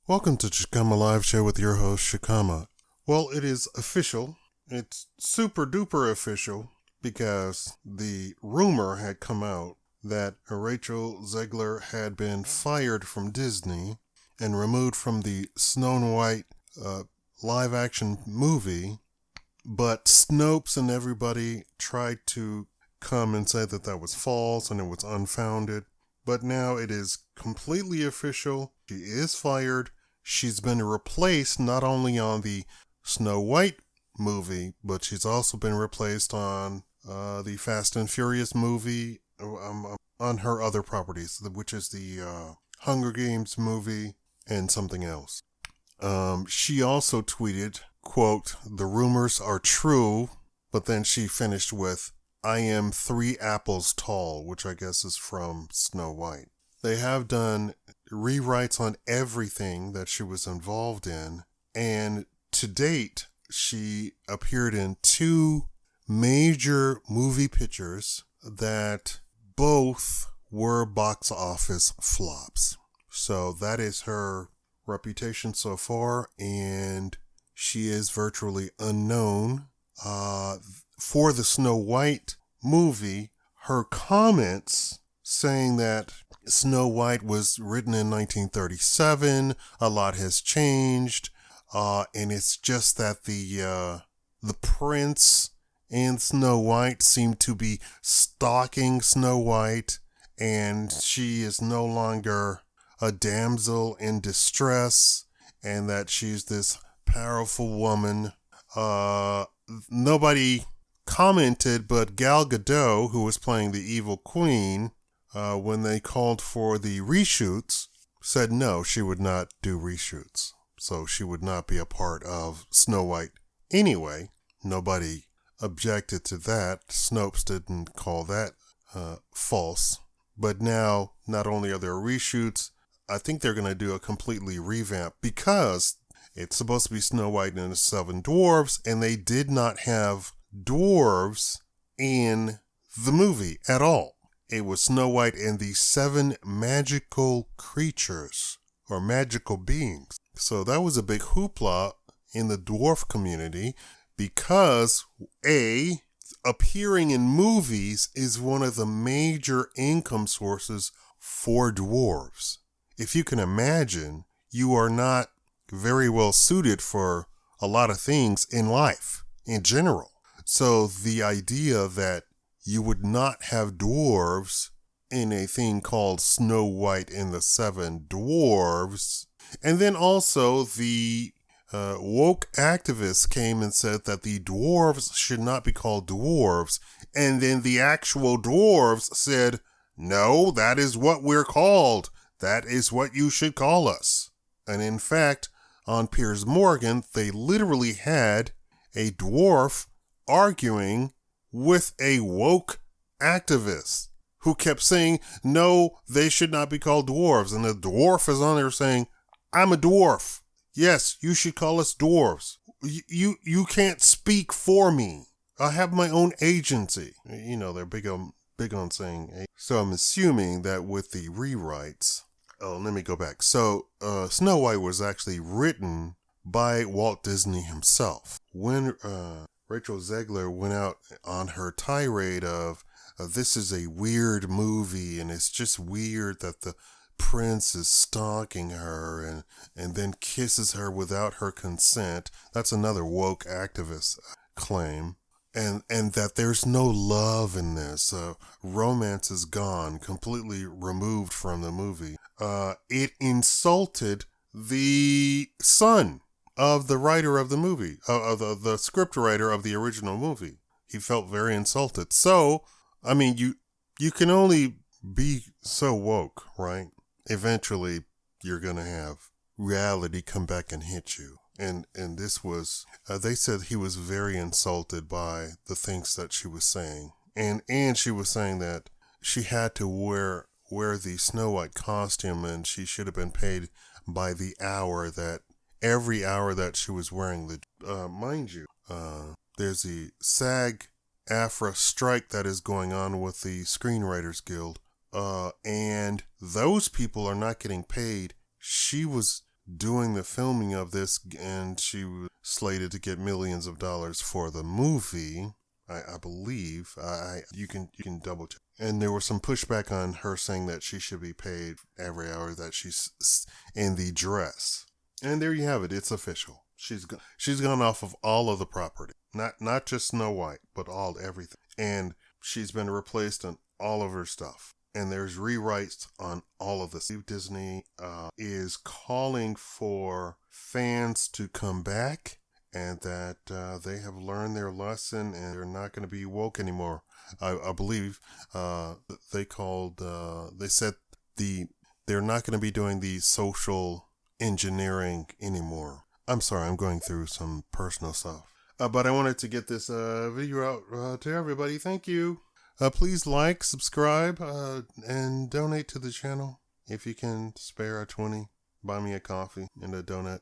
Welcome to Shakaama Live Show with your host, Shakaama. Well, it is official. It's super duper official because the rumor had come out that Rachel Zegler had been fired from Disney and removed from the Snow White live action movie, but Snopes and everybody tried to come and say that that was false and it was unfounded. But now it is completely official. She is fired. She's been replaced not only on the Snow White movie, but she's also been replaced on the Fast and Furious movie, on her other properties, which is the Hunger Games movie and something else. She also tweeted, quote, "The rumors are true," but then she finished with, "I am 3 apples tall," which I guess is from Snow White. They have done rewrites on everything that she was involved in, and to date, she appeared in 2 major movie pictures that both were box office flops. So that is her reputation so far, and she is virtually unknown. For the Snow White movie, her comments saying that Snow White was written in 1937, a lot has changed, and it's just that the prince and Snow White seem to be stalking Snow White, and she is no longer a damsel in distress, and that she's this powerful woman. Nobody commented, but Gal Gadot, who was playing the evil queen, when they called for the reshoots, said no, she would not do reshoots. So she would not be a part of Snow White anyway. Nobody objected to that. Snopes didn't call that false. But now, not only are there reshoots, I think they're going to do a completely revamp because it's supposed to be Snow White and the 7 Dwarves, and they did not have dwarves in the movie at all. It was Snow White and the 7 magical creatures or magical beings. So that was a big hoopla in the dwarf community because appearing in movies is one of the major income sources for dwarves. If you can imagine, you are not very well suited for a lot of things in life in general. So the idea that you would not have dwarves in a thing called Snow White and the 7 Dwarves. And then also the woke activists came and said that the dwarves should not be called dwarves. And then the actual dwarves said, no, that is what we're called. That is what you should call us. And in fact, on Piers Morgan, they literally had a dwarf arguing with a woke activist who kept saying, no, they should not be called dwarves. And the dwarf is on there saying, I'm a dwarf. Yes, you should call us dwarves. You can't speak for me. I have my own agency. You know, they're big on saying. So I'm assuming that with the rewrites, let me go back. So Snow White was actually written by Walt Disney himself. When Rachel Zegler went out on her tirade of, this is a weird movie and it's just weird that the prince is stalking her and then kisses her without her consent. That's another woke activist claim. And that there's no love in this. Romance is gone, completely removed from the movie. It insulted the son of the writer of the movie, of the script writer of the original movie. He felt very insulted. So, I mean, you can only be so woke, right? Eventually, you're going to have reality come back and hit you. And this was, they said he was very insulted by the things that she was saying. And she was saying that she had to wear the Snow White costume and she should have been paid by the hour, that every hour that she was wearing the, mind you, there's the SAG-AFTRA strike that is going on with the Screenwriters Guild. And those people are not getting paid. She was doing the filming of this, and she was slated to get millions of dollars for the movie. I believe. You can double check. And there was some pushback on her saying that she should be paid every hour that she's in the dress. And there you have it. It's official. She's gone off of all of the property. Not just Snow White, but everything. And she's been replaced on all of her stuff. And there's rewrites on all of this. Disney is calling for fans to come back, and that they have learned their lesson and they're not going to be woke anymore. I believe they said they're not going to be doing the social engineering anymore. I'm sorry, I'm going through some personal stuff. But I wanted to get this video out to everybody. Thank you. Please like, subscribe, and donate to the channel. If you can spare a 20, buy me a coffee and a donut.